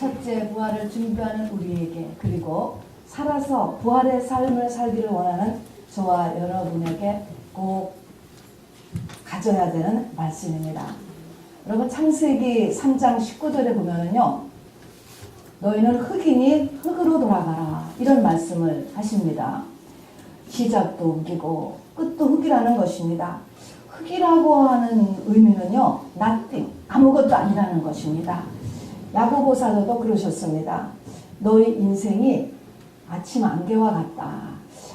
첫째, 부활을 준비하는 우리에게, 그리고 살아서 부활의 삶을 살기를 원하는 저와 여러분에게 꼭 가져야 되는 말씀입니다. 여러분, 창세기 3장 19절에 보면은요, 너희는 흙이니 흙으로 돌아가라, 이런 말씀을 하십니다. 시작도 흙이고 끝도 흙이라는 것입니다. 흙이라고 하는 의미는요, nothing, 아무것도 아니라는 것입니다. 야고보 사도도 그러셨습니다. 너희 인생이 아침 안개와 같다.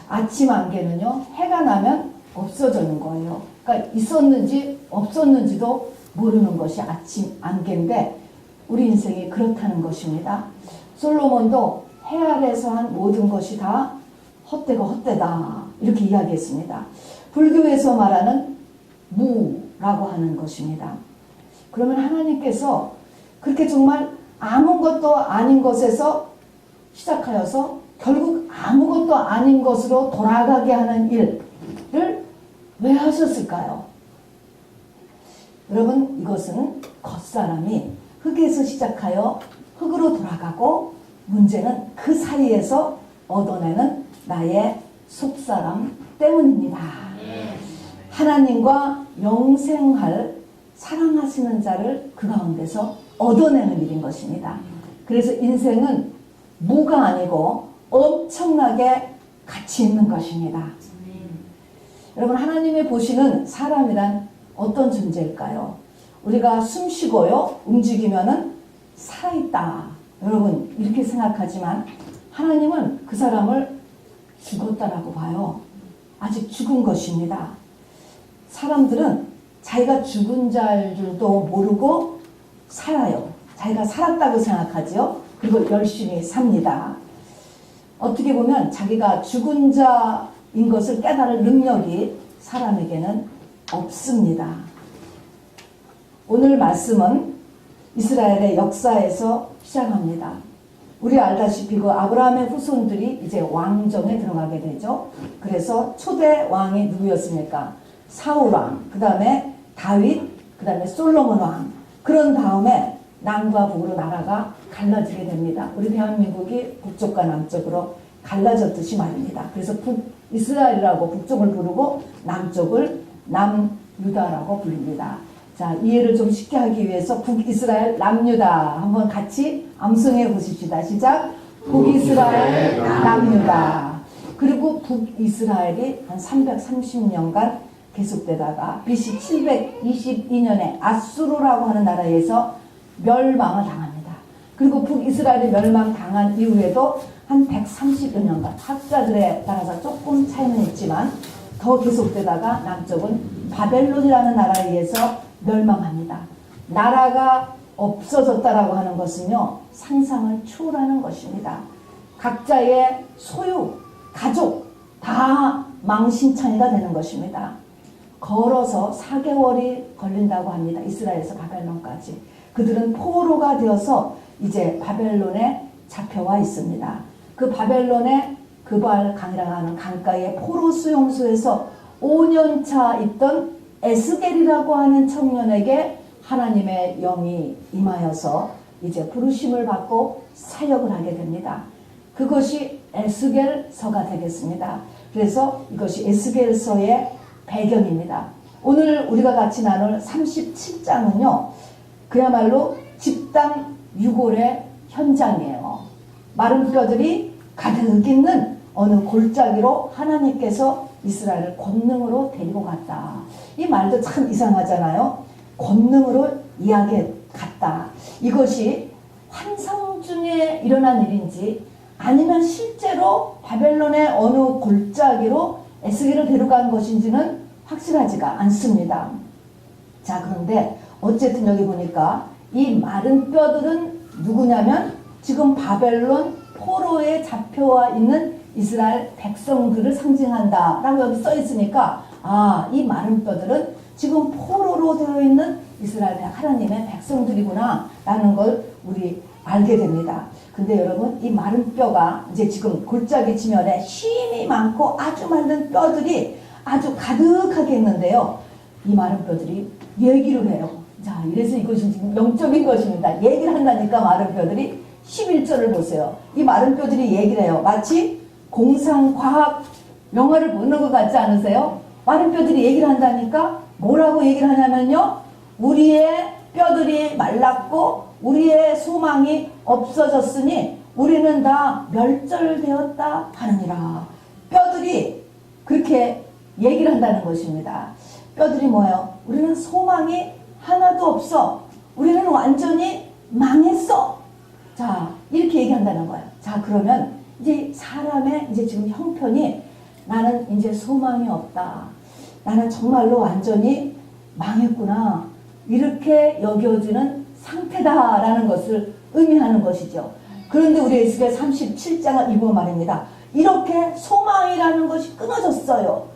아침 안개는요, 해가 나면 없어지는 거예요. 그러니까 있었는지 없었는지도 모르는 것이 아침 안개인데, 우리 인생이 그렇다는 것입니다. 솔로몬도 해 아래서 한 모든 것이 다 헛되고 헛되다, 이렇게 이야기했습니다. 불교에서 말하는 무라고 하는 것입니다. 그러면 하나님께서 그렇게 정말 아무것도 아닌 것에서 시작하여서 결국 아무것도 아닌 것으로 돌아가게 하는 일을 왜 하셨을까요? 여러분, 이것은 겉사람이 흙에서 시작하여 흙으로 돌아가고, 문제는 그 사이에서 얻어내는 나의 속사람 때문입니다. 하나님과 영생할 사랑하시는 자를 그 가운데서 얻어내는 일인 것입니다. 그래서 인생은 무가 아니고 엄청나게 가치 있는 것입니다. 여러분, 하나님이 보시는 사람이란 어떤 존재일까요? 우리가 숨 쉬고요, 움직이면은 살아있다, 여러분 이렇게 생각하지만, 하나님은 그 사람을 죽었다라고 봐요. 아직 죽은 것입니다. 사람들은 자기가 죽은 자일 줄도 모르고 살아요. 자기가 살았다고 생각하죠. 그리고 열심히 삽니다. 어떻게 보면 자기가 죽은 자인 것을 깨달을 능력이 사람에게는 없습니다. 오늘 말씀은 이스라엘의 역사에서 시작합니다. 우리 알다시피 그 아브라함의 후손들이 이제 왕정에 들어가게 되죠. 그래서 초대 왕이 누구였습니까? 사울 왕, 그 다음에 다윗, 그 다음에 솔로몬 왕. 그런 다음에 남과 북으로 나라가 갈라지게 됩니다. 우리 대한민국이 북쪽과 남쪽으로 갈라졌듯이 말입니다. 그래서 북이스라엘이라고 북쪽을 부르고 남쪽을 남유다라고 부릅니다. 자, 이해를 좀 쉽게 하기 위해서 북이스라엘, 남유다 한번 같이 암송해 보십시다. 시작. 북이스라엘, 남유다. 그리고 북이스라엘이 한 330년간 계속되다가 BC 722년에 아수르라고 하는 나라에서 멸망을 당합니다. 그리고 북이스라엘이 멸망당한 이후에도 한 130여 년간, 학자들에 따라서 조금 차이는 있지만 더 계속되다가 남쪽은 바벨론이라는 나라에 의해서 멸망합니다. 나라가 없어졌다라고 하는 것은요, 상상을 초월하는 것입니다. 각자의 소유, 가족 다 망신창이가 되는 것입니다. 걸어서 4개월이 걸린다고 합니다. 이스라엘에서 바벨론까지. 그들은 포로가 되어서 이제 바벨론에 잡혀와 있습니다. 그 바벨론의 그발 강이라고 하는 강가의 포로 수용소에서 5년차 있던 에스겔이라고 하는 청년에게 하나님의 영이 임하여서 이제 부르심을 받고 사역을 하게 됩니다. 그것이 에스겔서가 되겠습니다. 그래서 이것이 에스겔서의 배경입니다. 오늘 우리가 같이 나눌 37장은요, 그야말로 집단 유골의 현장이에요. 마른 뼈들이 가득 있는 어느 골짜기로 하나님께서 이스라엘을 권능으로 데리고 갔다. 이 말도 참 이상하잖아요. 권능으로 이야기 갔다. 이것이 환상 중에 일어난 일인지 아니면 실제로 바벨론의 어느 골짜기로 에스겔을 데려간 것인지는 확실하지가 않습니다. 자, 그런데 어쨌든 여기 보니까 이 마른 뼈들은 누구냐면 지금 바벨론 포로에 잡혀와 있는 이스라엘 백성들을 상징한다 라고 여기 써 있으니까, 아, 이 마른 뼈들은 지금 포로로 되어 있는 이스라엘 하나님의 백성들이구나 라는 걸 우리 알게 됩니다. 근데 여러분, 이 마른 뼈가 이제 지금 골짜기 지면에 힘이 많고 아주 많은 뼈들이 아주 가득하게 있는데요, 이 마른 뼈들이 얘기를 해요. 자, 이래서 이것이 지금 영적인 것입니다. 얘기를 한다니까 마른 뼈들이 11절을 보세요. 이 마른 뼈들이 얘기를 해요. 마치 공상과학 영화를 보는 것 같지 않으세요? 마른 뼈들이 얘기를 한다니까 뭐라고 얘기를 하냐면요. 우리의 뼈들이 말랐고 우리의 소망이 없어졌으니 우리는 다 멸절되었다 하느니라. 뼈들이 그렇게 얘기를 한다는 것입니다. 뼈들이 뭐예요? 우리는 소망이 하나도 없어. 우리는 완전히 망했어. 자, 이렇게 얘기한다는 거예요. 자, 그러면 이제 사람의 이제 지금 형편이 나는 이제 소망이 없다. 나는 정말로 완전히 망했구나. 이렇게 여겨지는 상태다라는 것을 의미하는 것이죠. 그런데 우리 에스겔 37장은 이거 말입니다. 이렇게 소망이라는 것이 끊어졌어요.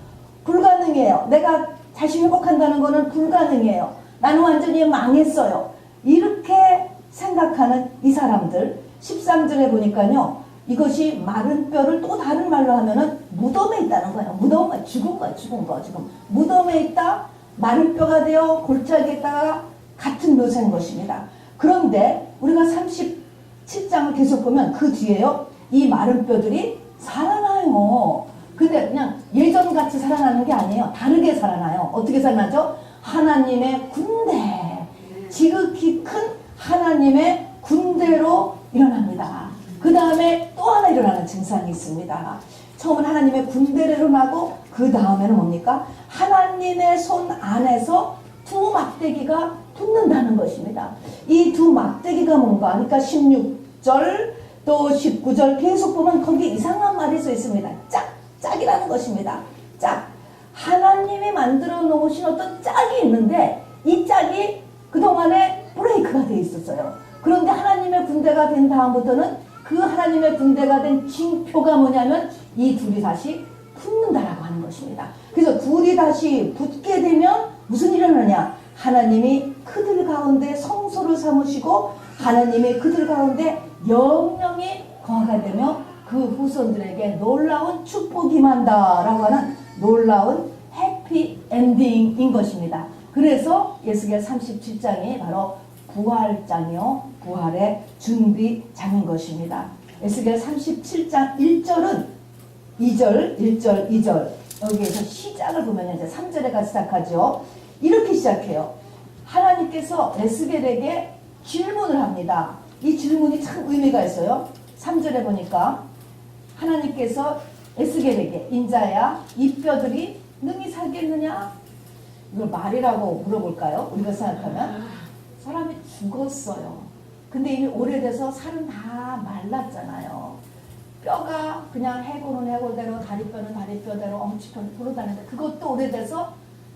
불가능해요. 내가 다시 회복한다는 것은 불가능해요. 나는 완전히 망했어요. 이렇게 생각하는 이 사람들 13절에 보니까요. 이것이 마른 뼈를 또 다른 말로 하면은 무덤에 있다는 거예요. 무덤에 죽은 거야. 죽은 거 지금. 무덤에 있다. 마른 뼈가 되어 골짜기에 있다가 같은 묘사인 것입니다. 그런데 우리가 37장을 계속 보면 그 뒤에요. 이 마른 뼈들이 살아나요. 근데 그냥 예전같이 살아나는 게 아니에요. 다르게 살아나요. 어떻게 살아나죠? 하나님의 군대. 지극히 큰 하나님의 군대로 일어납니다. 그 다음에 또 하나 일어나는 증상이 있습니다. 처음은 하나님의 군대로 일어나고 그 다음에는 뭡니까? 하나님의 손 안에서 두 막대기가 붙는다는 것입니다. 이 두 막대기가 뭔가? 그러니까 16절 또 19절 계속 보면 거기 이상한 말이 써 있습니다. 짝이라는 것입니다. 짝. 하나님이 만들어 놓으신 어떤 짝이 있는데 이 짝이 그동안에 브레이크가 돼 있었어요. 그런데 하나님의 군대가 된 다음부터는 그 하나님의 군대가 된 징표가 뭐냐면 이 둘이 다시 붙는다라고 하는 것입니다. 그래서 둘이 다시 붙게 되면 무슨 일이 일어나냐? 하나님이 그들 가운데 성소를 삼으시고 하나님이 그들 가운데 영영이 거하게 되며 그 후손들에게 놀라운 축복이 임한다라고 하는 놀라운 해피 엔딩인 것입니다. 그래서 에스겔 37장이 바로 부활장이요. 부활의 준비장인 것입니다. 에스겔 37장 1절은 2절, 1절, 2절 여기에서 시작을 보면 이제 3절에 가서 시작하죠. 이렇게 시작해요. 하나님께서 에스겔에게 질문을 합니다. 이 질문이 참 의미가 있어요. 3절에 보니까 하나님께서 에스겔에게 인자야 이 뼈들이 능히 살겠느냐? 이걸 말이라고 물어볼까요? 우리가 생각하면 사람이 죽었어요. 근데 이미 오래돼서 살은 다 말랐잖아요. 뼈가 그냥 해골은 해골대로 다리뼈는 다리뼈대로 엉치뼈는 돌아다니는데 그것도 오래돼서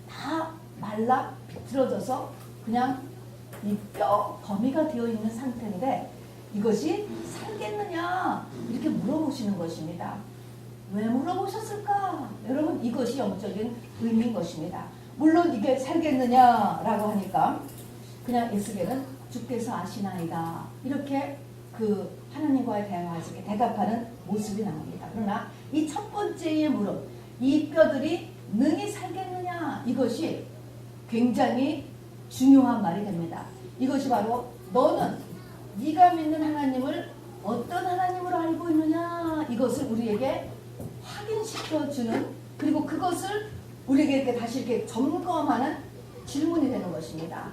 다 말라 비틀어져서 그냥 이 뼈 거미가 되어 있는 상태인데 이것이 살겠느냐 이렇게 물어보시는 것입니다. 왜 물어보셨을까? 여러분 이것이 영적인 의미인 것입니다. 물론 이게 살겠느냐라고 하니까 그냥 에스겔은 주께서 아시나이다 이렇게 그 하나님과의 대화하시게 대답하는 모습이 나옵니다. 그러나 이 첫 번째의 물음 이 뼈들이 능히 살겠느냐 이것이 굉장히 중요한 말이 됩니다. 이것이 바로 너는 네가 믿는 하나님을 어떤 하나님으로 알고 있느냐 이것을 우리에게 확인시켜주는 그리고 그것을 우리에게 이렇게 다시 이렇게 점검하는 질문이 되는 것입니다.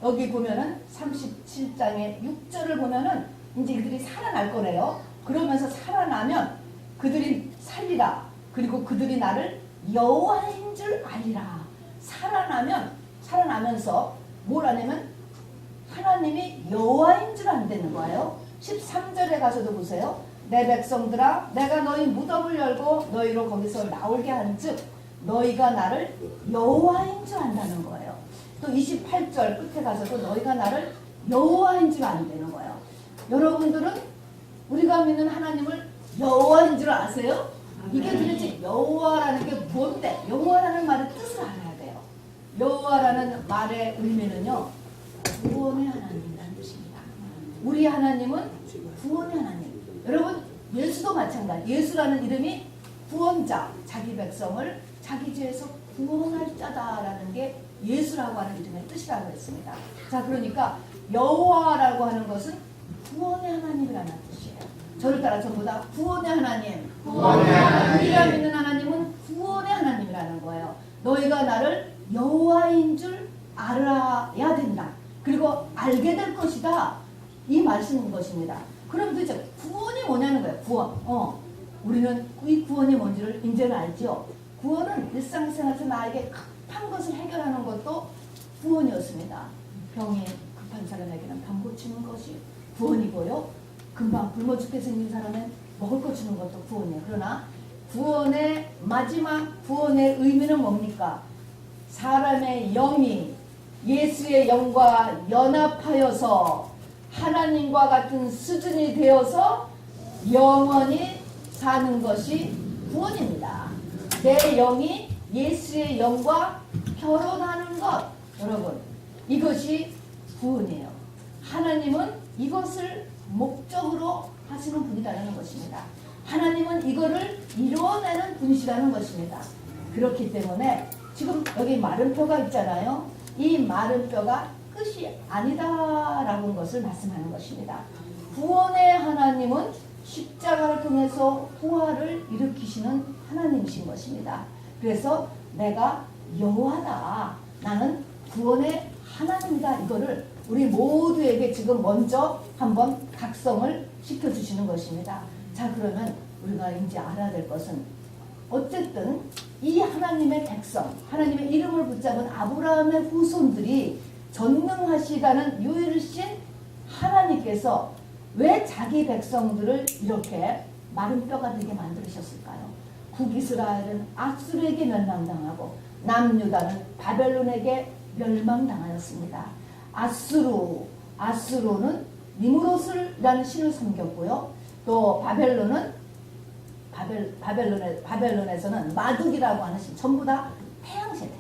여기 보면은 37장의 6절을 보면은 이제 이들이 살아날 거래요. 그러면서 살아나면 그들이 살리라. 그리고 그들이 나를 여호와인 줄 알리라. 살아나면서 뭘 하냐면 하나님이 여호와인 줄 안다는 거예요. 13절에 가서도 보세요. 내 백성들아 내가 너희 무덤을 열고 너희로 거기서 나오게 한즉 너희가 나를 여호와인 줄 안다는 거예요. 또 28절 끝에 가서도 너희가 나를 여호와인 줄 안다는 거예요. 여러분들은 우리가 믿는 하나님을 여호와인 줄 아세요? 이게 도대체 여호와라는 게 뭔데? 여호와라는 말의 뜻을 알아야 돼요. 여호와라는 말의 의미는요. 구원의 하나님이라는 뜻입니다. 우리 하나님은 구원의 하나님. 여러분 예수도 마찬가지. 예수라는 이름이 구원자, 자기 백성을 자기 죄에서 구원할 자다라는 게 예수라고 하는 이름의 뜻이라고 했습니다. 자, 그러니까 여호와라고 하는 것은 구원의 하나님이라는 뜻이에요. 저를 따라 전부 다 구원의 하나님. 구원의 하나님. 우리가 믿는 하나님은 구원의 하나님이라는 거예요. 너희가 나를 여호와인 줄 알아야 된다. 그리고 알게 될 것이다. 이 말씀인 것입니다. 그럼 도대체 구원이 뭐냐는 거예요. 구원. 우리는 이 구원이 뭔지를 이제는 알죠. 구원은 일상생활에서 나에게 급한 것을 해결하는 것도 구원이었습니다. 병이 급한 사람에게는 병 고치는 것이 구원이고요. 금방 굶어 죽게 생긴 사람은 먹을 거 주는 것도 구원이에요. 그러나 구원의 마지막 구원의 의미는 뭡니까? 사람의 영이 예수의 영과 연합하여서 하나님과 같은 수준이 되어서 영원히 사는 것이 구원입니다. 내 영이 예수의 영과 결혼하는 것, 여러분, 이것이 구원이에요. 하나님은 이것을 목적으로 하시는 분이라는 것입니다. 하나님은 이거를 이루어내는 분이시라는 것입니다. 그렇기 때문에 지금 여기 마른 뼈가 있잖아요. 이 마른 뼈가 끝이 아니다라는 것을 말씀하는 것입니다. 구원의 하나님은 십자가를 통해서 부활을 일으키시는 하나님이신 것입니다. 그래서 내가 여호와다, 나는 구원의 하나님이다, 이거를 우리 모두에게 지금 먼저 한번 각성을 시켜주시는 것입니다. 자, 그러면 우리가 이제 알아야 될 것은 어쨌든 이 하나님의 백성, 하나님의 이름을 붙잡은 아브라함의 후손들이 전능하시다는 유일신 하나님께서 왜 자기 백성들을 이렇게 마른 뼈가 되게 만들으셨을까요? 북이스라엘은 아수르에게 멸망당하고 남유다는 바벨론에게 멸망당하였습니다. 아수르는 니무롯이라는 신을 섬겼고요. 또 바벨론에서는 마둑이라고 하는 신, 전부 다 태양신.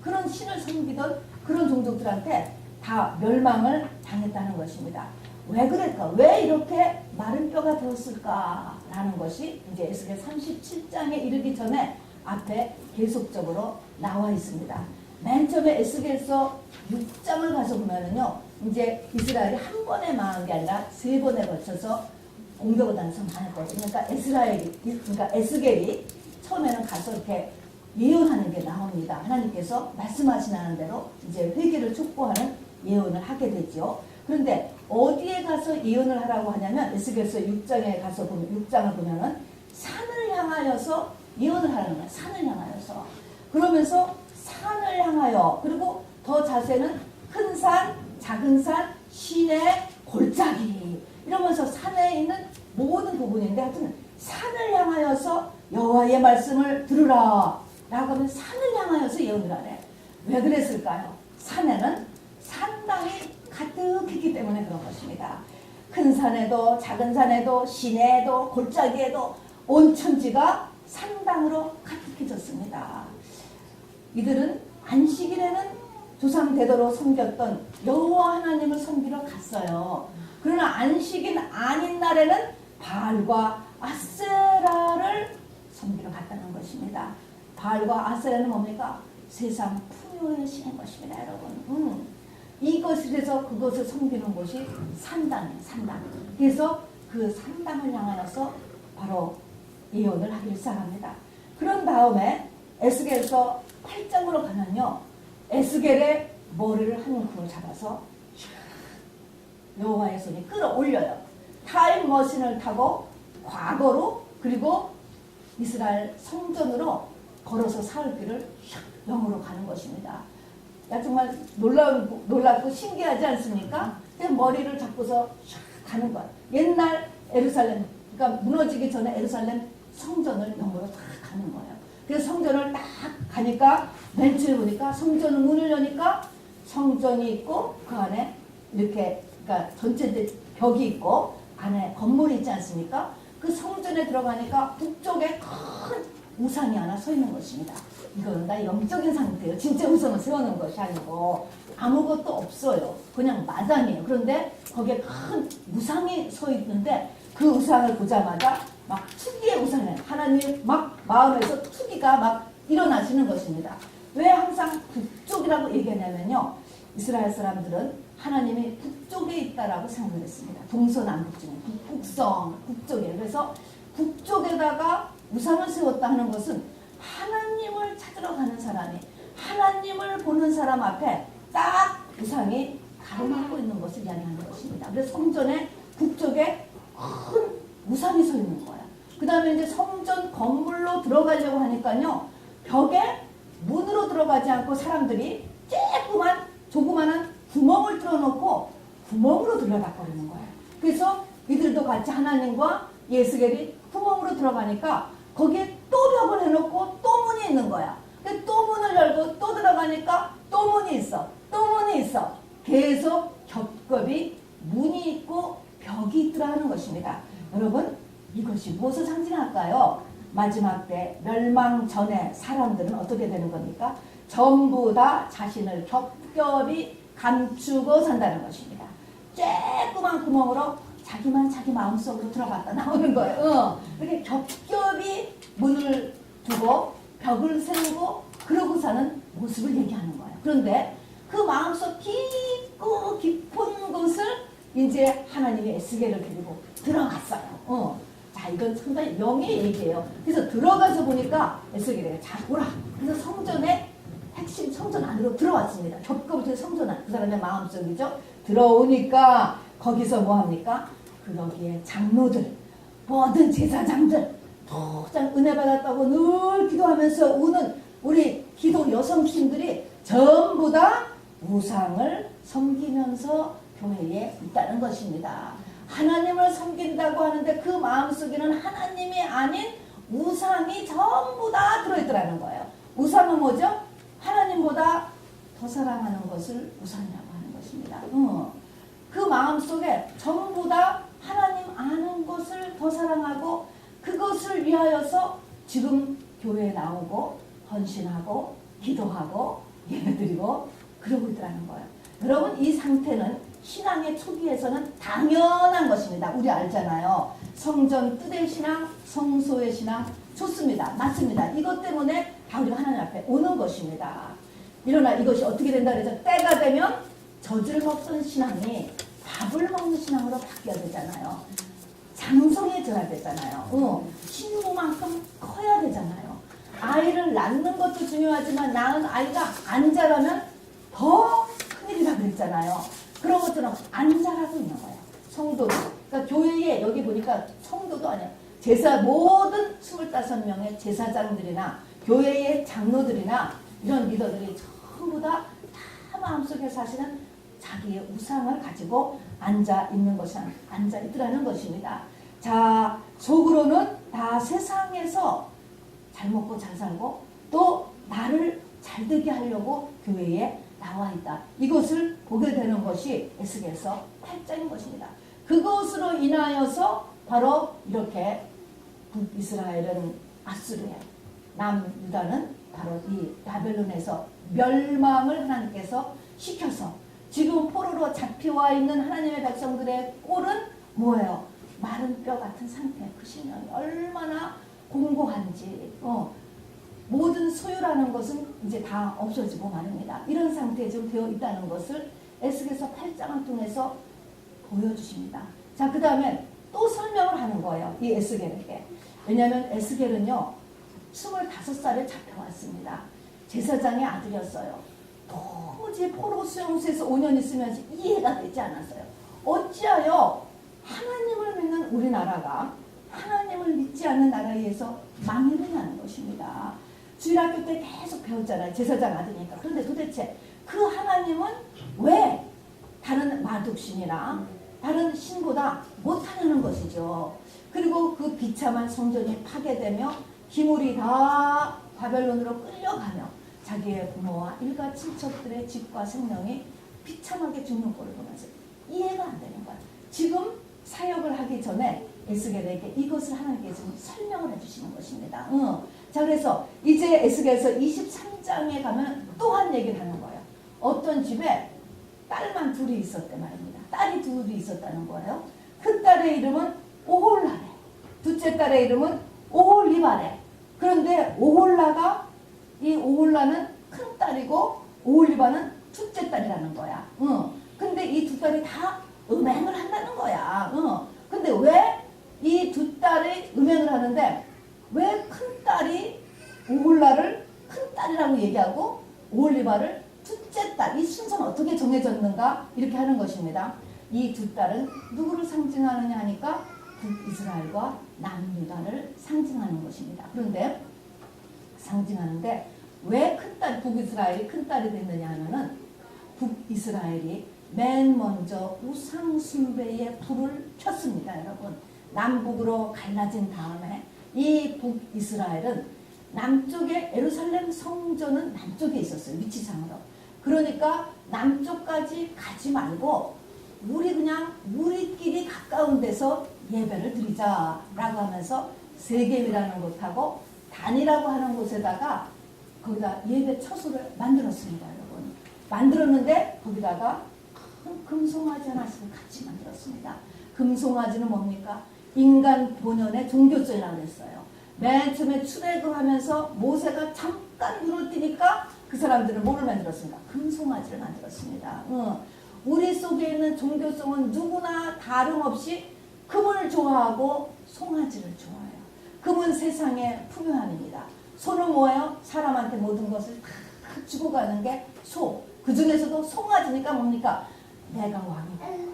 그런 신을 섬기던 그런 종족들한테 다 멸망을 당했다는 것입니다. 왜 그럴까? 왜 이렇게 마른 뼈가 되었을까라는 것이 이제 에스겔 37장에 이르기 전에 앞에 계속적으로 나와 있습니다. 맨 처음에 에스겔서 6장을 가서 보면은요, 이제 이스라엘이 한 번에 망한 게 아니라 세 번에 걸쳐서 공격을 당해서 망했거든요. 그러니까 에스겔이 처음에는 가서 이렇게 예언하는 게 나옵니다. 하나님께서 말씀하시는 대로 이제 회개를 촉구하는 예언을 하게 되죠. 그런데 어디에 가서 예언을 하라고 하냐면 에스겔서 6장에 가서 보면 6장을 보면은 산을 향하여서 예언을 하는 거예요. 산을 향하여서. 그러면서 산을 향하여, 그리고 더 자세는 큰 산, 작은 산, 시내 골짜기, 이러면서 산에 있는 모든 부분인데 하여튼 산을 향하여서 여호와의 말씀을 들으라 라고 하면 산을 향하여서 예언을 하래. 왜 그랬을까요? 산에는 산당이 가득했기 때문에 그런 것입니다. 큰 산에도 작은 산에도 시내에도 골짜기에도 온 천지가 산당으로 가득해졌습니다. 이들은 안식일에는 조상 대대로 섬겼던 여호와 하나님을 섬기러 갔어요. 그러나 안식일 아닌 날에는 바알과 아세라를 섬기러 갔다는 것입니다. 바알과 아세라는 뭡니까? 세상 풍요의 신인 것입니다, 여러분. 이것에서 그것을 섬기는 곳이 산당이에요, 산당. 그래서 그 산당을 향하여서 바로 예언을 하기 시작합니다. 그런 다음에 에스겔서 8장으로 가면요, 에스겔의 머리를 한 움큼을 잡아서 여호와의 손이 끌어올려요. 타임머신을 타고 과거로, 그리고 이스라엘 성전으로 걸어서 사흘 길을 영으로 가는 것입니다. 야, 정말 놀랍고 신기하지 않습니까? 머리를 잡고서 가는 것. 옛날 예루살렘, 그러니까 무너지기 전에 예루살렘 성전을 영으로 다 가는 거예요. 그래서 성전을 딱 가니까 맨 처음에 보니까 성전 문을 여니까 성전이 있고 그 안에 이렇게, 그러니까 전체 벽이 있고 안에 건물이 있지 않습니까? 그 성전에 들어가니까 북쪽에 큰 우상이 하나 서 있는 것입니다. 이거는 다 영적인 상태예요. 진짜 우상을 세우는 것이 아니고 아무것도 없어요. 그냥 마당이에요. 그런데 거기에 큰 우상이 서 있는데 그 우상을 보자마자 막 투기의 우상이에요. 하나님 막 마음에서 투기가 막 일어나시는 것입니다. 왜 항상 북쪽이라고 얘기하냐면요, 이스라엘 사람들은 하나님이 북쪽에 있다라고 생각을 했습니다. 동서남북 중에 북성, 북쪽에. 그래서 북쪽에다가 우상을 세웠다 하는 것은 하나님을 찾으러 가는 사람이, 하나님을 보는 사람 앞에 딱 우상이 가로막고 있는 것을 이야기하는 것입니다. 그래서 성전의 북쪽에 큰 우상이 서 있는 거야. 그 다음에 이제 성전 건물로 들어가려고 하니까요, 벽에 문으로 들어가지 않고 사람들이 조그마한 구멍을 뚫어놓고 구멍으로 들여다버리는 거야. 그래서 이들도 같이 하나님과 예스겔이 구멍으로 들어가니까 거기에 또 벽을 해놓고 또 문이 있는 거야. 또 문을 열고 또 들어가니까 또 문이 있어. 또 문이 있어. 계속 겹겹이 문이 있고 벽이 있더라 하는 것입니다. 여러분, 이것이 무엇을 상징할까요? 마지막 때 멸망 전에 사람들은 어떻게 되는 겁니까? 전부 다 자신을 겹겹이 감추고 산다는 것입니다. 쬐끄만 구멍으로 자기만 자기 마음속으로 들어갔다 나오는 거예요. 이렇게 겹겹이 문을 두고 벽을 세우고 그러고 사는 모습을 얘기하는 거예요. 그런데 그 마음속 깊고 깊은 곳을 이제 하나님이 에스겔을 데리고 들어갔어요. 자, 이건 상당히 명예 얘기예요. 그래서 들어가서 보니까 에스겔이 자 보라. 그래서 성전의 핵심 성전 안으로 들어왔습니다. 겹겹이 성전 안, 그 사람의 마음속이죠. 들어오니까 거기서 뭐 합니까? 그러기에 장로들, 모든 제사장들, 도장 은혜 받았다고 늘 기도하면서 우는 우리 기도 여성신들이 전부 다 우상을 섬기면서 교회에 있다는 것입니다. 하나님을 섬긴다고 하는데 그 마음속에는 하나님이 아닌 우상이 전부 다 들어있더라는 거예요. 우상은 뭐죠? 하나님보다 더 사랑하는 것을 우상이라고 하는 것입니다. 그 마음속에 전부 다 하나님 아는 것을 더 사랑하고 그것을 위하여서 지금 교회에 나오고 헌신하고 기도하고 예배드리고 그러고 있더라는 거예요. 여러분, 이 상태는 신앙의 초기에서는 당연한 것입니다. 우리 알잖아요. 성전 뜰의 신앙, 성소의 신앙 좋습니다. 맞습니다. 이것 때문에 다 우리가 하나님 앞에 오는 것입니다. 일어나 이것이 어떻게 된다 그러죠? 때가 되면 젖을 먹던 신앙이 밥을 먹는 신앙으로 바뀌어야 되잖아요. 장성해져야 되잖아요. 신부만큼 커야 되잖아요. 아이를 낳는 것도 중요하지만 낳은 아이가 안 자라면 더 큰일이라 그랬잖아요. 그런 것처럼 안 자라고 있는 거예요. 성도도. 그러니까 교회에 여기 보니까 성도도 아니야. 모든 25명의 제사장들이나 교회의 장로들이나 이런 리더들이 전부 다 마음속에 사실은 자기의 우상을 가지고 앉아 있는 것이 앉아 있더라는 것입니다. 자, 속으로는 다 세상에서 잘 먹고 잘 살고 또 나를 잘 되게 하려고 교회에 나와 있다. 이것을 보게 되는 것이 에스겔서 8장인 것입니다. 그것으로 인하여서 바로 이렇게 북이스라엘은 아수르에, 남유다는 바로 이 바벨론에서 멸망을 하나님께서 시켜서 지금 포로로 잡혀와 있는 하나님의 백성들의 꼴은 뭐예요? 마른 뼈 같은 상태. 그 신령이 얼마나 공고한지 모든 소유라는 것은 이제 다 없어지고 말입니다. 이런 상태에 지금 되어 있다는 것을 에스겔서 8장을 통해서 보여주십니다. 자, 그 다음에 또 설명을 하는 거예요. 이 에스겔에게. 왜냐하면 에스겔은요 25살에 잡혀왔습니다. 제사장의 아들이었어요. 도무지 포로 수용소에서 5년 있으면서 이해가 되지 않았어요. 어찌하여 하나님을 믿는 우리나라가 하나님을 믿지 않는 나라에 의해서 망해느냐는 것입니다. 주일학교 때 계속 배웠잖아요. 제사장 아들이니까. 그런데 도대체 그 하나님은 왜 다른 마독신이나 다른 신보다 못하는 것이죠. 그리고 그 비참한 성전이 파괴되며 기물이 다 바벨론으로 끌려가며 자기의 부모와 일가 친척들의 집과 생명이 비참하게 죽는 꼴을 보면서 이해가 안 되는 거야. 지금 사역을 하기 전에 에스겔에게 이것을 하나님께 지금 설명을 해주시는 것입니다. 자, 그래서 이제 에스겔서 23장에 가면 또 한 얘기를 하는 거예요. 어떤 집에 딸만 둘이 있었대 말입니다. 딸이 둘이 있었다는 거예요. 큰 딸의 이름은 오홀라래. 둘째 딸의 이름은 오홀리바래. 그런데 오홀라는 큰 딸이고 오홀리바는 둘째 딸이라는 거야. 근데 이 두 딸이 다 음행을 한다는 거야. 근데 왜 이 두 딸이 음행을 하는데 왜 큰 딸이 오홀라를 큰 딸이라고 얘기하고 오홀리바를 둘째 딸, 이 순서는 어떻게 정해졌는가 이렇게 하는 것입니다. 이 두 딸은 누구를 상징하느냐 하니까 북이스라엘과 남유다를 상징하는 것입니다. 그런데 상징하는데 왜 큰딸 북이스라엘이 큰딸이 됐느냐 하면은 북이스라엘이 맨 먼저 우상숭배의 불을 켰습니다. 여러분, 남북으로 갈라진 다음에 이 북이스라엘은 남쪽에 에루살렘 성전은 남쪽에 있었어요. 위치상으로. 그러니까 남쪽까지 가지 말고 우리 그냥 우리끼리 가까운 데서 예배를 드리자라고 하면서 세겜이라는 곳하고 단이라고 하는 곳에다가 거기다 예배 처소를 만들었습니다. 여러분, 만들었는데 거기다가 금송아지 하나씩 같이 만들었습니다. 금송아지는 뭡니까? 인간 본연의 종교성이라고 그랬어요. 맨 처음에 출애굽 하면서 모세가 잠깐 눈을 뜨니까 그 사람들은 뭐를 만들었습니까? 금송아지를 만들었습니다. 우리 속에 있는 종교성은 누구나 다름없이 금을 좋아하고 송아지를 좋아해요. 금은 세상의 풍요함입니다. 소는 뭐예요? 사람한테 모든 것을 다 주고 가는 게 소. 그 중에서도 송아지니까 뭡니까? 내가 왕이고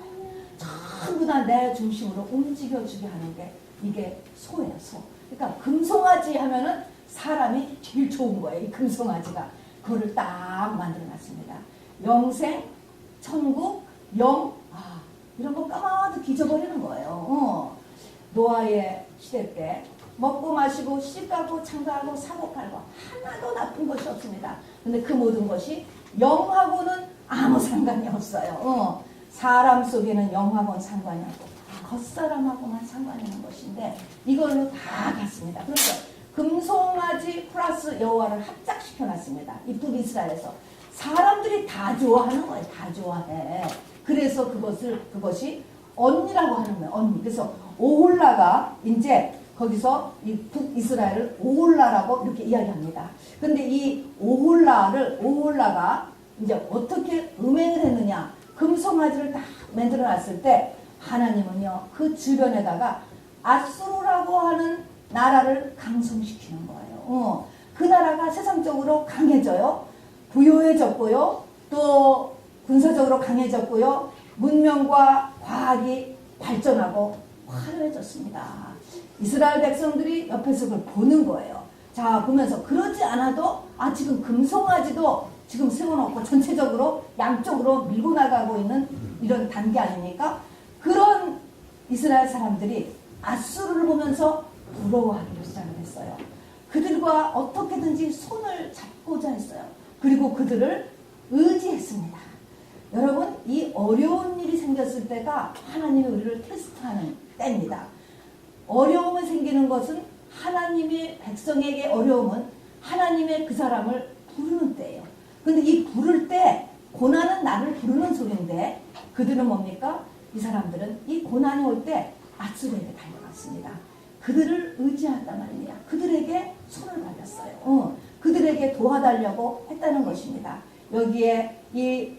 전부 다 내 중심으로 움직여주게 하는 게 이게 소예요. 소. 그러니까 금송아지 하면은 사람이 제일 좋은 거예요. 이 금송아지가. 그거를 딱 만들어놨습니다. 영생, 천국, 영, 이런 거 까마득히 잊어버리는 거예요. 노아의 시대 때 먹고 마시고 시집가고 창가하고 사고 팔고 하나도 나쁜 것이 없습니다. 근데 그 모든 것이 영하고는 아무 상관이 없어요. 사람 속에는 영하고는 상관이 없고 겉사람하고만 상관이 있는 것인데 이걸로 다 갔습니다. 그래서 금송아지 플러스 여호와를 합작시켜놨습니다. 이 북이스라엘에서 사람들이 다 좋아하는 거예요. 다 좋아해. 그래서 그것이 언니라고 하는 거예요. 언니. 그래서 오홀라가 이제 거기서 이 북이스라엘을 오홀라라고 이렇게 이야기합니다. 근데 이 오홀라가 이제 어떻게 음행을 했느냐. 금송아지를 딱 만들어 놨을 때 하나님은요, 그 주변에다가 아수르라고 하는 나라를 강성시키는 거예요. 그 나라가 세상적으로 강해져요. 부유해졌고요. 또 군사적으로 강해졌고요. 문명과 과학이 발전하고 화려해졌습니다. 이스라엘 백성들이 옆에서 그걸 보는 거예요. 자, 보면서 그러지 않아도 지금 금송아지도 지금 세워놓고 전체적으로 양쪽으로 밀고 나가고 있는 이런 단계 아닙니까? 그런 이스라엘 사람들이 아수르를 보면서 부러워하기로 시작을 했어요. 그들과 어떻게든지 손을 잡고자 했어요. 그리고 그들을 의지했습니다. 여러분, 이 어려운 일이 생겼을 때가 하나님이 우리를 테스트하는 때입니다. 어려움이 생기는 것은 하나님의 백성에게 어려움은 하나님의 그 사람을 부르는 때예요. 근데 이 부를 때 고난은 나를 부르는 소리인데 그들은 뭡니까? 이 사람들은 이 고난이 올 때 아수르에게 달려갔습니다. 그들을 의지한단 말입니다. 그들에게 손을 벌렸어요. 그들에게 도와달라고 했다는 것입니다. 여기에 이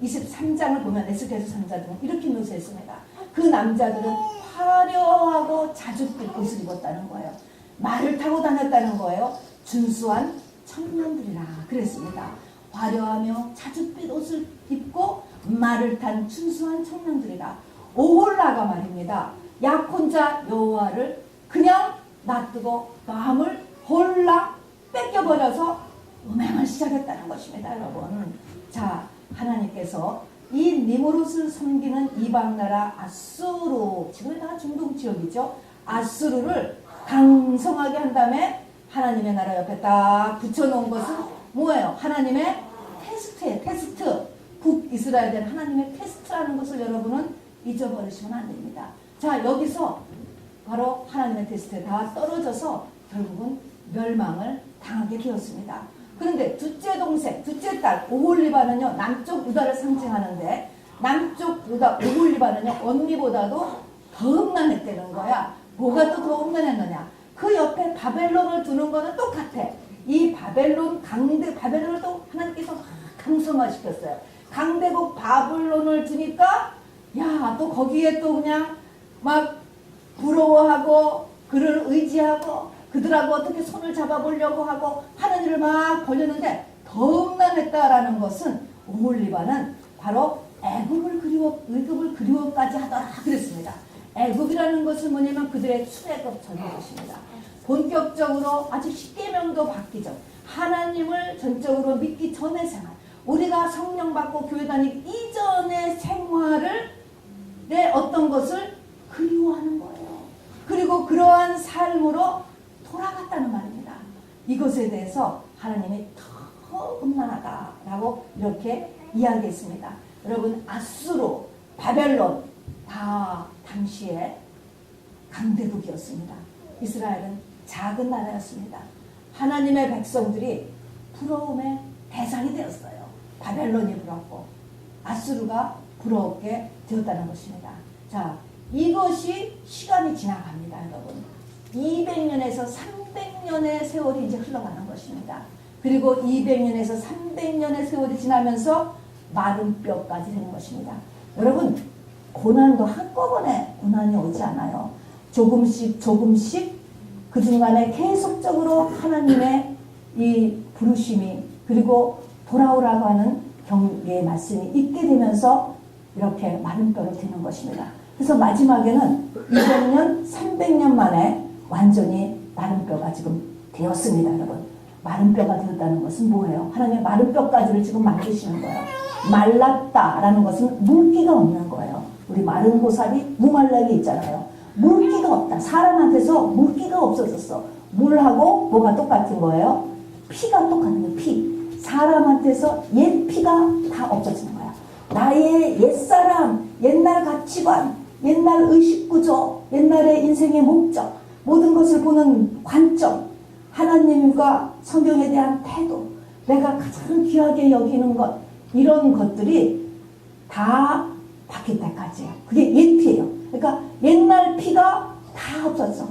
23장을 보면 에스겔서 3장은 이렇게 묘사했습니다. 그 남자들은 화려하고 자줏빛 옷을 입었다는 거예요. 말을 타고 다녔다는 거예요. 준수한 청년들이라 그랬습니다. 화려하며 자줏빛 옷을 입고 말을 탄 준수한 청년들이라. 오홀라가 말입니다. 약혼자 여호와를 그냥 놔두고 마음을 홀라 뺏겨버려서 음행을 시작했다는 것입니다. 여러분, 자, 하나님께서 이 니무롯을 섬기는 이방나라 아수르, 지금 다 중동 지역이죠. 아수르를 강성하게 한 다음에 하나님의 나라 옆에 딱 붙여놓은 것은 뭐예요? 하나님의 테스트예요. 테스트. 북이스라엘에 대한 하나님의 테스트라는 것을 여러분은 잊어버리시면 안 됩니다. 자, 여기서 바로 하나님의 테스트에 다 떨어져서 결국은 멸망을 당하게 되었습니다. 그런데 둘째 동생, 둘째 딸 오홀리바는요, 남쪽 유다를 상징하는데 남쪽 유다 오홀리바는요, 언니보다도 더 음란했다는 거야. 뭐가 또 더 음란했느냐? 그 옆에 바벨론을 두는 거는 똑같아. 이 바벨론을 또 하나님께서 강성화시켰어요. 강대국 바블론을 주니까 야, 또 거기에 또 그냥 막 부러워하고 그를 의지하고 그들하고 어떻게 손을 잡아보려고 하고 하는 일을 막 벌였는데 더 음란했다라는 것은 오홀리바는 바로 애굽을 그리워까지 하더라 그랬습니다. 애굽이라는 것은 뭐냐면 그들의 출애굽 전인 것입니다. 본격적으로 아직 10계명도 받기 전 하나님을 전적으로 믿기 전의 생활, 우리가 성령 받고 교회 다니기 이전의 생활을 내 어떤 것을 그리워하는 거예요. 그리고 그러한 삶으로 돌아갔다는 말입니다. 이것에 대해서 하나님이 더 음란하다라고 이렇게 이야기했습니다. 여러분, 아수르, 바벨론 다 당시에 강대국이었습니다. 이스라엘은 작은 나라였습니다. 하나님의 백성들이 부러움의 대상이 되었어요. 바벨론이 부럽고 아수르가 부러웠게 되었다는 것입니다. 자, 이것이 시간이 지나갑니다, 여러분. 200년에서 300년의 세월이 이제 흘러가는 것입니다. 그리고 200년에서 300년의 세월이 지나면서 마른 뼈까지 되는 것입니다. 여러분, 고난도 한꺼번에 고난이 오지 않아요. 조금씩 그 중간에 계속적으로 하나님의 이 부르심이 그리고 돌아오라고 하는 경계의 말씀이 있게 되면서 이렇게 마른 뼈로 되는 것입니다. 그래서 마지막에는 200년, 300년 만에 완전히 마른 뼈가 지금 되었습니다, 여러분. 마른 뼈가 되었다는 것은 뭐예요? 하나님의 마른 뼈까지를 지금 만드시는 거예요. 말랐다라는 것은 물기가 없는 거예요. 우리 마른 보살이 무말라게 있잖아요. 물기가 없다. 사람한테서 물기가 없어졌어. 물하고 뭐가 똑같은 거예요? 피가 똑같은 거예요. 피. 사람한테서 옛 피가 다 없어지는 거야. 나의 옛사람, 옛날 가치관, 옛날 의식구조, 옛날의 인생의 목적, 모든 것을 보는 관점, 하나님과 성경에 대한 태도, 내가 가장 귀하게 여기는 것, 이런 것들이 다 바뀔 때까지예요. 그게 옛 피예요. 그러니까 옛날 피가 다 없어져.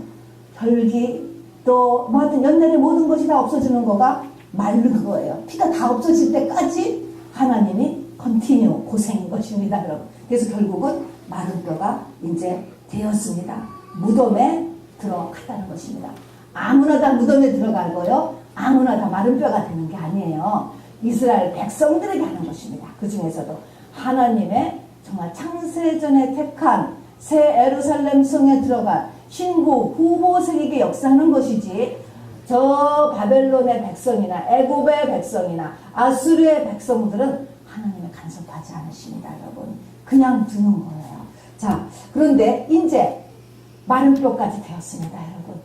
혈기, 또 뭐 하여튼 옛날의 모든 것이 다 없어지는 거가 마른 거예요. 피가 다 없어질 때까지 하나님이 컨티뉴 고생인 것입니다, 여러분. 그래서 결국은 마른 뼈가 이제 되었습니다. 무덤에 들어갔다는 것입니다. 아무나 다 무덤에 들어가고요. 아무나 다 마른 뼈가 되는 게 아니에요. 이스라엘 백성들에게 하는 것입니다. 그 중에서도 하나님의 정말 창세전에 택한 새 예루살렘 성에 들어간 신부 후보생에게 역사하는 것이지 저 바벨론의 백성이나 애굽의 백성이나 아수르의 백성들은 하나님의 간섭하지 않으십니다, 여러분. 그냥 두는 거예요. 자, 그런데 이제 마른 뼈까지 되었습니다, 여러분.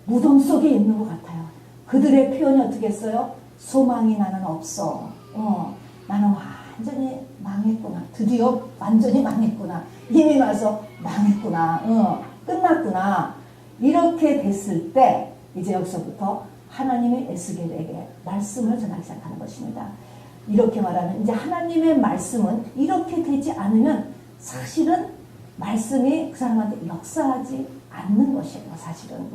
무덤 속에 있는 것 같아요. 그들의 표현이 어떻게 했어요? 소망이 나는 없어. 나는 완전히 망했구나. 드디어 완전히 망했구나. 이미 와서 망했구나. 끝났구나. 이렇게 됐을 때 이제 여기서부터 하나님이 에스겔에게 말씀을 전하기 시작하는 것입니다. 이렇게 말하면 이제 하나님의 말씀은 이렇게 되지 않으면 사실은 말씀이 그 사람한테 역사하지 않는 것이에요. 사실은.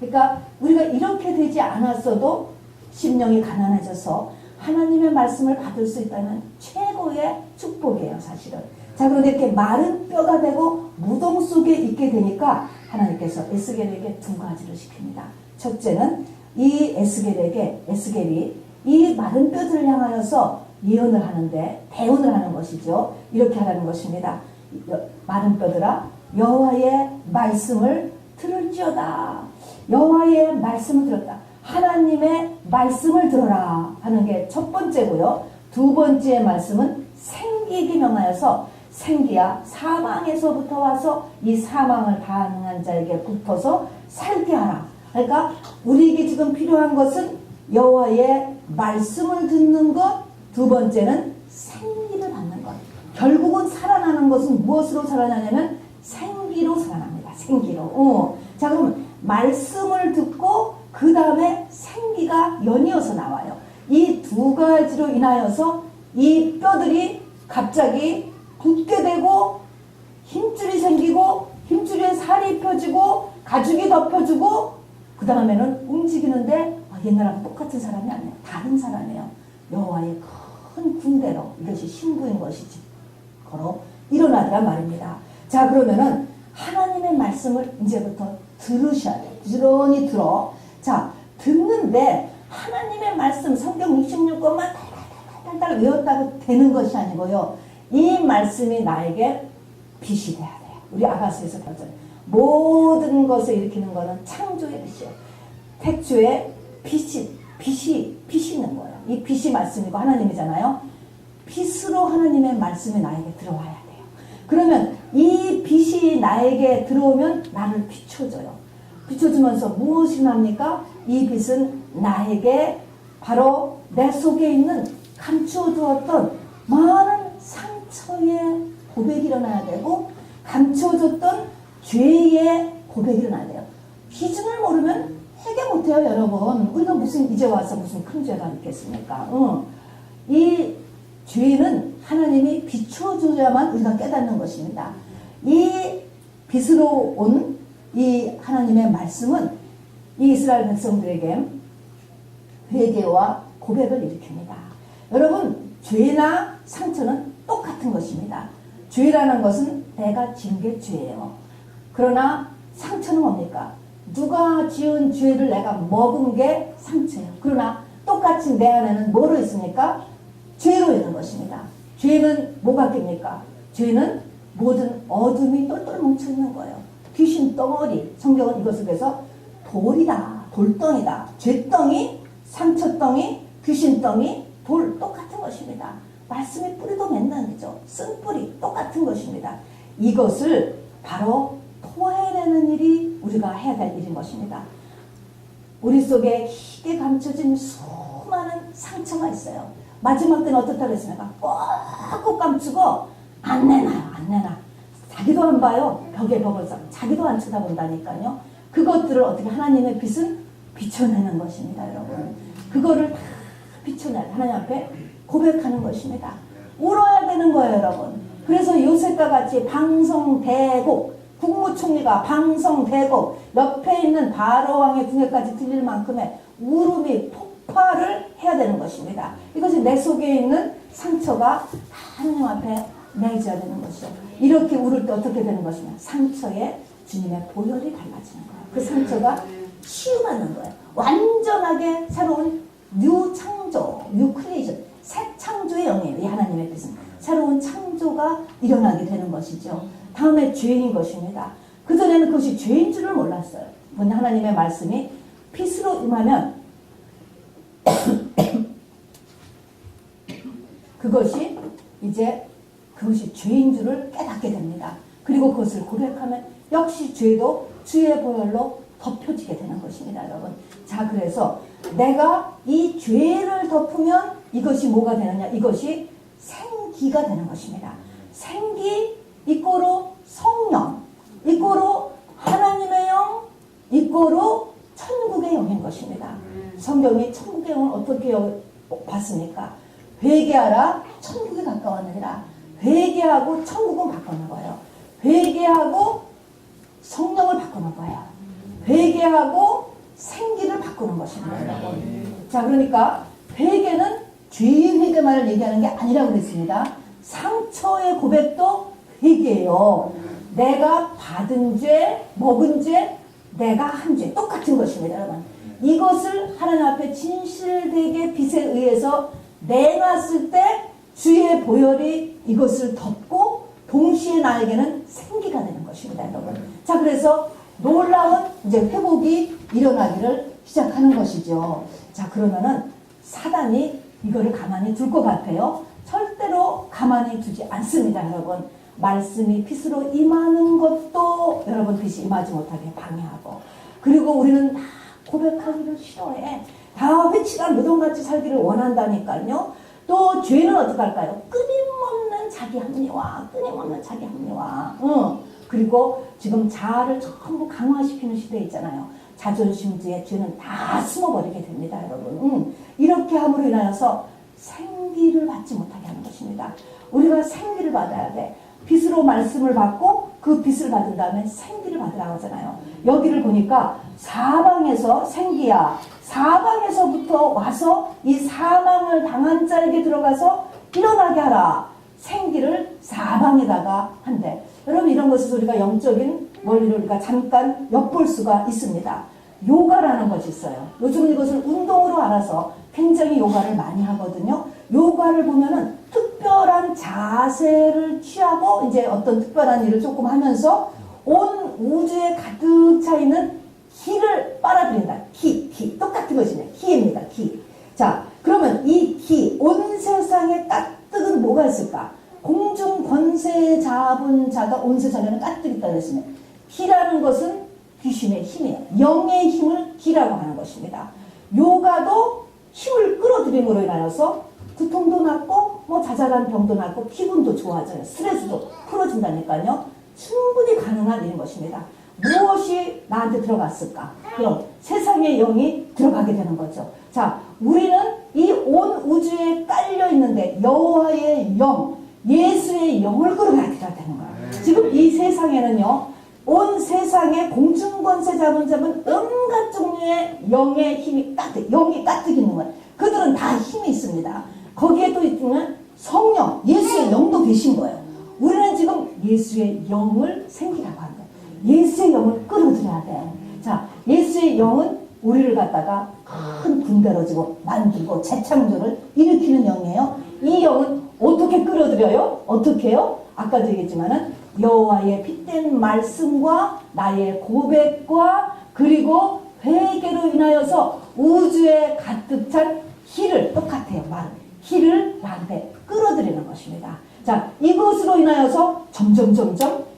그러니까 우리가 이렇게 되지 않았어도 심령이 가난해져서 하나님의 말씀을 받을 수 있다는 최고의 축복이에요, 사실은. 자, 그런데 이렇게 마른 뼈가 되고 무덤 속에 있게 되니까 하나님께서 에스겔에게 두 가지를 시킵니다. 첫째는 이 에스겔이 이 마른 뼈들을 향하여서 예언을 하는데 대언을 하는 것이죠. 이렇게 하라는 것입니다. 마른 뼈들아, 여호와의 말씀을 들을지어다. 여호와의 말씀을 들었다. 하나님의 말씀을 들어라 하는 게 첫 번째고요. 두 번째 말씀은 생기기 명하여서 생기야 사망에서부터 와서 이 사망을 반응한 자에게 붙어서 살게 하라. 그러니까 우리에게 지금 필요한 것은 여호와의 말씀을 듣는 것, 두 번째는 생기를 받는 것. 결국은 살아나는 것은 무엇으로 살아나냐면 생기로 살아납니다. 생기로. 자, 그러면 말씀을 듣고 그 다음에 생기가 연이어서 나와요. 이 두 가지로 인하여서 이 뼈들이 갑자기 굳게 되고 힘줄이 생기고 힘줄에 살이 펴지고 가죽이 덮여지고 그 다음에는 움직이는데 옛날하고 똑같은 사람이 아니에요. 다른 사람이에요. 여호와의 큰 군대로 이것이 신부인 것이지 거로 일어나더란 말입니다. 자, 그러면은 하나님의 말씀을 이제부터 들으셔야 돼요. 부지런히 들어. 자, 듣는데 하나님의 말씀 성경 66권만 달달달 외웠다고 되는 것이 아니고요. 이 말씀이 나에게 빛이 돼야 돼요. 우리 아가서에서 봤잖아요. 모든 것을 일으키는 것은 창조의 빛이에요. 태초에 빛이 있는 거예요. 이 빛이 말씀이고 하나님이잖아요. 빛으로 하나님의 말씀이 나에게 들어와야 돼요. 그러면 이 빛이 나에게 들어오면 나를 비춰줘요. 비춰주면서 무엇이 납니까? 이 빛은 나에게 바로 내 속에 있는 감추어두었던 많은 상처의 고백이 일어나야 되고 감추어졌던 죄의 고백이 일어나야 돼요. 기준을 모르면 해결 못해요, 여러분. 우리가 이제 와서 무슨 큰 죄가 있겠습니까? 이 죄는 하나님이 비춰줘야만 우리가 깨닫는 것입니다. 이 빛으로 온 이 하나님의 말씀은 이 이스라엘 백성들에게 회개와 고백을 일으킵니다. 여러분, 죄나 상처는 똑같은 것입니다. 죄라는 것은 내가 지은 게 죄예요. 그러나 상처는 뭡니까? 누가 지은 죄를 내가 먹은 게 상처예요. 그러나 똑같이 내 안에는 뭐로 있습니까? 죄로 있는 것입니다. 죄는 뭐가 깁니까? 죄는 모든 어둠이 똘똘 뭉쳐있는 거예요. 귀신 덩어리, 성경은 이것을 그래서 돌이다, 돌덩이다, 죄덩이, 상처덩이, 귀신덩이, 돌 똑같은 것입니다. 말씀의 뿌리도 맨날이죠. 쓴 뿌리 똑같은 것입니다. 이것을 바로 토해내는 일이 우리가 해야 될 일인 것입니다. 우리 속에 희게 감춰진 수많은 상처가 있어요. 마지막 때는 어떻다고 했습니까? 꽉꽉 감추고 안 내놔요. 안 내놔. 자기도 안 봐요. 벽에 벽을 써. 자기도 안 쳐다본다니까요. 그것들을 어떻게 하나님의 빛은 비춰내는 것입니다, 여러분. 그거를 다 비춰내 하나님 앞에 고백하는 것입니다. 울어야 되는 거예요, 여러분. 그래서 요셉과 같이 방성대곡, 국무총리가 방성대곡, 옆에 있는 바로왕의 궁예까지 들릴 만큼의 울음이 폭발을 해야 되는 것입니다. 이것이 내 속에 있는 상처가 하나님 앞에 내줘야 되는 것이죠. 이렇게 울을 때 어떻게 되는 것이냐? 상처에 주님의 보혈이 달라지는 거예요. 그 상처가 치유받는 거예요. 완전하게 새로운 뉴 창조, 뉴 크리에이션, 새 창조의 영이에요. 이 하나님의 뜻은 새로운 창조가 일어나게 되는 것이죠. 다음에 죄인 것입니다. 그전에는 그것이 죄인 줄을 몰랐어요. 하나님의 말씀이 빛으로 임하면 그것이 죄인 줄을 깨닫게 됩니다. 그리고 그것을 고백하면 역시 죄도 주의 보혈로 덮여지게 되는 것입니다, 여러분. 자, 그래서 내가 이 죄를 덮으면 이것이 뭐가 되느냐? 이것이 생기가 되는 것입니다. 생기 이꼬로 성령, 이꼬로 하나님의 영, 이꼬로 천국의 영인 것입니다. 성경이 천국의 영을 어떻게 봤습니까? 회개하라, 천국이 가까웠느니라. 회개하고 천국은 바꾸는 거예요. 회개하고 성령을 바꾸는 거예요. 회개하고 생기를 바꾸는 것입니다, 여러분. 자, 그러니까 회개는 죄의 회개만을 얘기하는 게 아니라고 그랬습니다. 상처의 고백도 회개예요. 내가 받은 죄, 먹은 죄, 내가 한 죄 똑같은 것입니다, 여러분. 이것을 하나님 앞에 진실되게 빛에 의해서 내놨을 때 주의 보혈이 이것을 덮고 동시에 나에게는 생기가 되는 것입니다, 여러분. 자, 그래서 놀라운 이제 회복이 일어나기를 시작하는 것이죠. 자, 그러면은 사단이 이거를 가만히 둘 것 같아요. 절대로 가만히 두지 않습니다, 여러분. 말씀이 빛으로 임하는 것도 여러분 빛이 임하지 못하게 방해하고, 그리고 우리는 다 고백하기를 싫어해. 다 회치가 무덤같이 살기를 원한다니까요. 또 죄는 어떻게 할까요? 끊임없는 자기 합리화, 끊임없는 자기 합리화. 그리고 지금 자아를 전부 강화시키는 시대에 있잖아요. 자존심주의 죄는 다 숨어버리게 됩니다, 여러분. 이렇게 함으로 인하여서 생기를 받지 못하게 하는 것입니다. 우리가 생기를 받아야 돼. 빛으로 말씀을 받고 그 빛을 받은 다음에 생기를 받으라고 하잖아요. 여기를 보니까 사방에서 생기야, 사방에서부터 와서 이 사망을 당한 자에게 들어가서 일어나게 하라. 생기를 사방에다가 한대. 여러분, 이런 것에서 우리가 영적인 원리를 우리가 잠깐 엿볼 수가 있습니다. 요가라는 것이 있어요. 요즘 이것을 운동으로 알아서 굉장히 요가를 많이 하거든요. 요가를 보면은 특별한 자세를 취하고 이제 어떤 특별한 일을 조금 하면서 온 우주에 가득 차 있는 기를 빨아들인다. 기. 똑같은 것이네. 기입니다. 기. 자, 그러면 이 기, 온 세상에 까뜩은 뭐가 있을까? 공중 권세 잡은 자가 온 세상에는 까뜩 있다고 했습니다. 기라는 것은 귀신의 힘이에요. 영의 힘을 기라고 하는 것입니다. 요가도 힘을 끌어들임으로 인하여서 두통도 낫고 뭐 자잘한 병도 낫고 기분도 좋아져요. 스트레스도 풀어진다니까요. 충분히 가능한 일인 것입니다. 무엇이 나한테 들어갔을까? 그럼 세상의 영이 들어가게 되는 거죠. 자, 우리는 이 온 우주에 깔려 있는데 여호와의 영, 예수의 영을 끌어가야 되는 거예요. 지금 이 세상에는요, 온 세상에 공중권세 잡은 온갖 종류의 영의 힘이 영이 가득 있는 거예요. 그들은 다 힘이 있습니다. 거기에 또 있는 성령, 예수의 영도 계신 거예요. 우리는 지금 예수의 영을 생기라고 하는 거예요. 예수의 영을 끌어들여야 돼요. 자, 예수의 영은 우리를 갖다가 큰 군대로 지고 만들고 재창조를 일으키는 영이에요. 이 영은 어떻게 끌어들여요? 어떻게 해요? 아까도 얘기했지만은 여호와의 빛된 말씀과 나의 고백과 그리고 회개로 인하여서 우주에 가득 찬 희를, 똑같아요. 말은 희를 나한테 끌어들이는 것입니다. 자, 이것으로 인하여서 점점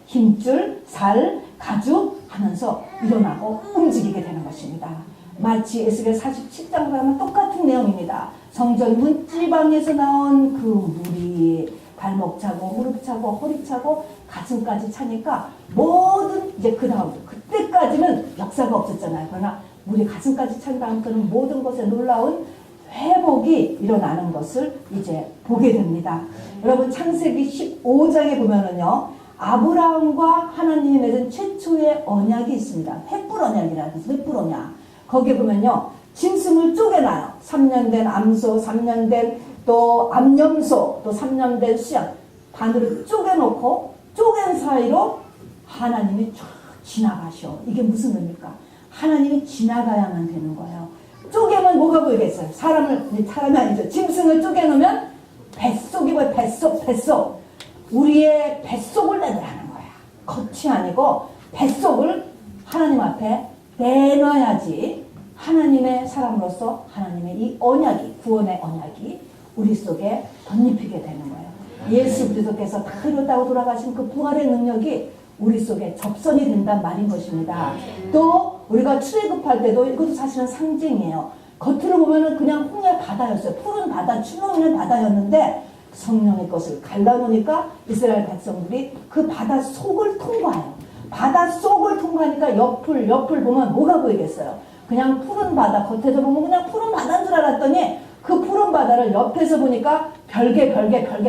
힘줄, 살, 가죽 하면서 일어나고 움직이게 되는 것입니다. 마치 에스겔 47장 가면 똑같은 내용입니다. 성전 문지방에서 나온 그 물이 발목 차고 무릎 차고 허리 차고 가슴까지 차니까 모든 이제 그 다음 그때까지는 역사가 없었잖아요. 그러나 물이 가슴까지 찬 다음부터는 모든 것에 놀라운 회복이 일어나는 것을 이제 보게 됩니다. 여러분, 창세기 15장에 보면은요, 아브라함과 하나님이 맺은 최초의 언약이 있습니다. 횃불 언약이라고 해서 횃불 언약. 거기에 보면요, 짐승을 쪼개놔요. 3년 된 암소, 3년 된 또 암염소, 또 3년 된 수양. 반으로 쪼개놓고 쪼갠 사이로 하나님이 쫙 지나가셔. 이게 무슨 의미입니까? 하나님이 지나가야만 되는 거예요. 쪼개면 뭐가 보이겠어요? 사람이 아니죠. 짐승을 쪼개놓으면 뱃속이 뭐예요? 뱃속. 우리의 뱃속을 내놓으라는 거야. 겉이 아니고 뱃속을 하나님 앞에 내놔야지 하나님의 사람으로서 하나님의 이 언약이, 구원의 언약이 우리 속에 덧입히게 되는 거예요. 예수 그리스도께서 다 이뤘다고 돌아가신 그 부활의 능력이 우리 속에 접선이 된단 말인 것입니다. 또 우리가 출애굽할 때도 이것도 사실은 상징이에요. 겉으로 보면은 그냥 홍해 바다였어요. 푸른 바다, 출렁이는 바다였는데 성령의 것을 갈라놓으니까 이스라엘 백성들이 그 바다 속을 통과해요. 바다 속을 통과하니까 옆을 보면 뭐가 보이겠어요? 그냥 푸른 바다, 겉에서 보면 그냥 푸른 바다인 줄 알았더니 그 푸른 바다를 옆에서 보니까 별게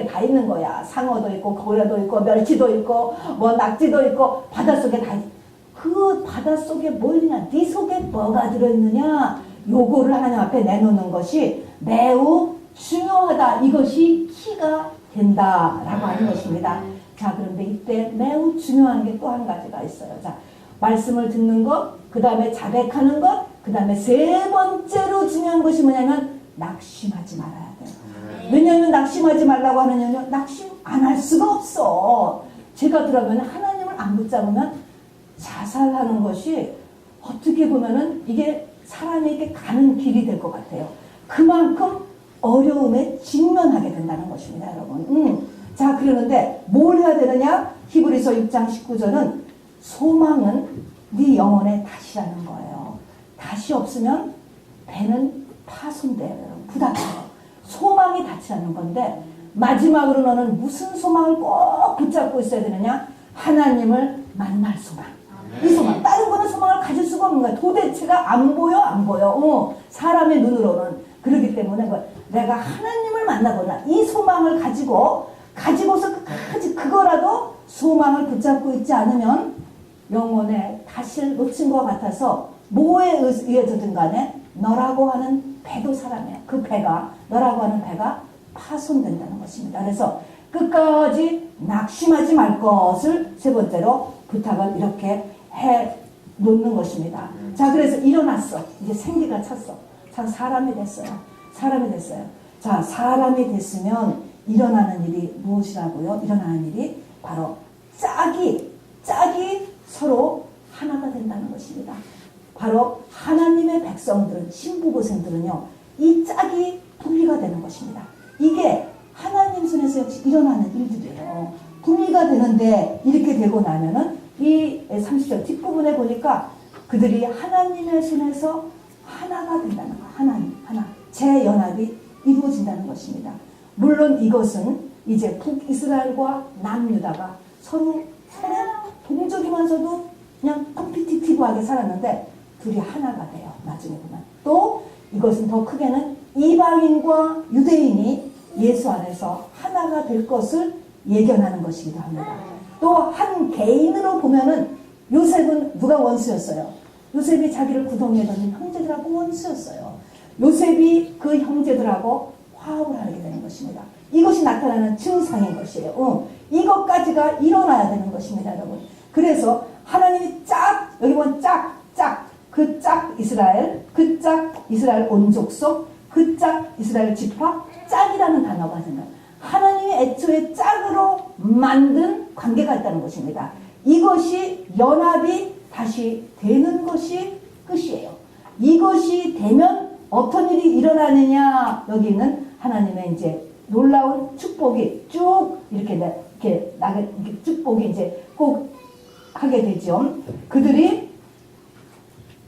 다 있는 거야. 상어도 있고 고래도 있고 멸치도 있고 뭐 낙지도 있고 바닷속에 다 있어. 그 바닷속에 뭐 있냐? 네 속에 뭐가 들어있느냐? 요거를 하나님 앞에 내놓는 것이 매우 중요하다. 이것이 키가 된다라고 하는 것입니다. 자, 그런데 이때 매우 중요한 게 또 한 가지가 있어요. 자, 말씀을 듣는 것, 그 다음에 자백하는 것, 그 다음에 세 번째로 중요한 것이 뭐냐면 낙심하지 말아야 돼요. 왜냐하면 낙심하지 말라고 하는 이유는 낙심 안 할 수가 없어. 제가 들어보면 하나님을 안 붙잡으면 자살하는 것이 어떻게 보면은 이게 사람에게 가는 길이 될 것 같아요. 그만큼 어려움에 직면하게 된다는 것입니다, 여러분. 자, 그러는데 뭘 해야 되느냐? 히브리서 6장 19절은 소망은 네 영혼의 다시라는 거예요. 다시 없으면 배는 파손돼요, 여러분. 부닥쳐요. 소망이 다치라는 건데 마지막으로 너는 무슨 소망을 꼭 붙잡고 있어야 되느냐? 하나님을 만날 소망. 이 소망. 다른 거는 소망을 가질 수가 없는 거야. 도대체가 안 보여. 사람의 눈으로는. 그렇기 때문에 내가 하나님을 만나보나 이 소망을 가지고서 끝까지 그거라도 소망을 붙잡고 있지 않으면 영혼의 다시를 놓친 것 같아서 뭐에 의해서든 간에 너라고 하는 배도 사람이야. 그 배가, 너라고 하는 배가 파손된다는 것입니다. 그래서 끝까지 낙심하지 말 것을 세 번째로 부탁을 이렇게 해 놓는 것입니다. 자, 그래서 일어났어. 이제 생기가 찼어. 자, 사람이 됐어요. 사람이 됐어요. 자, 사람이 됐으면 일어나는 일이 무엇이라고요? 일어나는 일이 바로 짝이 서로 하나가 된다는 것입니다. 바로 하나님의 백성들은, 신부고생들은요, 이 짝이 분리가 되는 것입니다. 이게 하나님 손에서 역시 일어나는 일들이에요. 분리가 되는데 이렇게 되고 나면은 이 30절 뒷부분에 보니까 그들이 하나님의 손에서 하나가 된다는 거. 하나. 재연합이 이루어진다는 것입니다. 물론 이것은 이제 북이스라엘과 남유다가 서로 동족이면서도 그냥 컴피티티브하게 살았는데 둘이 하나가 돼요. 나중에 보면. 또 이것은 더 크게는 이방인과 유대인이 예수 안에서 하나가 될 것을 예견하는 것이기도 합니다. 또 한 개인으로 보면은 요셉은 누가 원수였어요? 요셉이 자기를 구덩이에 던진 형제들하고 원수였어요. 요셉이 그 형제들하고 화합을 하게 되는 것입니다. 이것이 나타나는 증상인 것이에요. 이것까지가 일어나야 되는 것입니다, 여러분. 그래서 하나님이 여기 보면 그 이스라엘 온족속, 그 이스라엘 지파, 짝이라는 단어가 생겨요. 하나님이 애초에 짝으로 만든 관계가 있다는 것입니다. 이것이 연합이 다시 되는 것이 끝이에요. 이것이 되면 어떤 일이 일어나느냐, 여기 있는 하나님의 이제 놀라운 축복이 쭉 이렇게 축복이 이제 꼭 하게 되죠. 그들이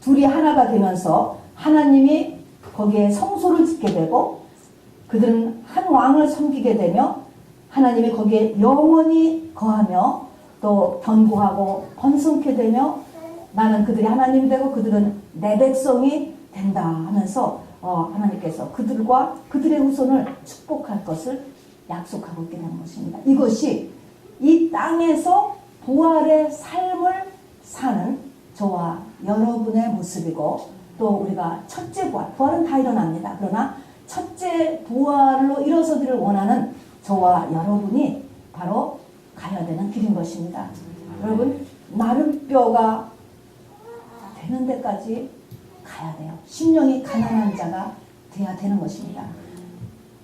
둘이 하나가 되면서 하나님이 거기에 성소를 짓게 되고 그들은 한 왕을 섬기게 되며 하나님이 거기에 영원히 거하며 또 견고하고 번성케 되며 나는 그들이 하나님이 되고 그들은 내 백성이 된다 하면서 하나님께서 그들과 그들의 후손을 축복할 것을 약속하고 있게 되는 것입니다. 이것이 이 땅에서 부활의 삶을 사는 저와 여러분의 모습이고 또 우리가 첫째 부활은 다 일어납니다. 그러나 첫째 부활로 일어서기를 원하는 저와 여러분이 바로 가야 되는 길인 것입니다. 여러분, 마른 뼈가 되는 데까지 가야 돼요. 심령이 가난한 자가 돼야 되는 것입니다.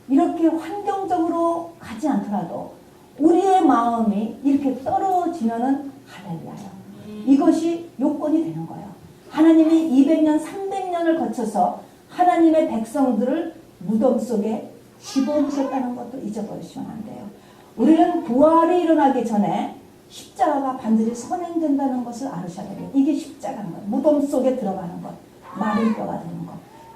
이렇게 환경적으로 가지 않더라도 우리의 마음이 이렇게 떨어지면은 할렐루야요. 이것이 요건이 되는 거예요. 하나님이 200년, 300년을 거쳐서 하나님의 백성들을 무덤 속에 집어넣으셨다는 것도 잊어버리시면 안 돼요. 우리는 부활이 일어나기 전에 십자가가 반드시 선행된다는 것을 알으셔야 돼요. 이게 십자가인 거예요. 무덤 속에 들어가는 것, 마른 뼈가 되는 것.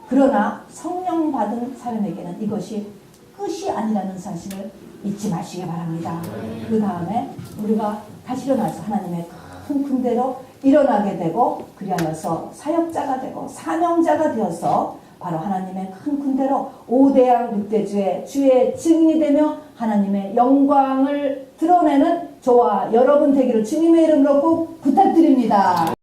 그러나 성령 받은 사람에게는 이것이 끝이 아니라는 사실을 잊지 마시기 바랍니다. 그 다음에 우리가 다시 일어나서 하나님의 큰 군대로 일어나게 되고 그리하여서 사역자가 되고 사명자가 되어서 바로 하나님의 큰 군대로 5대양 6대주의 주의 증인이 되며 하나님의 영광을 드러내는 저와 여러분 되기를 주님의 이름으로 꼭 부탁드립니다.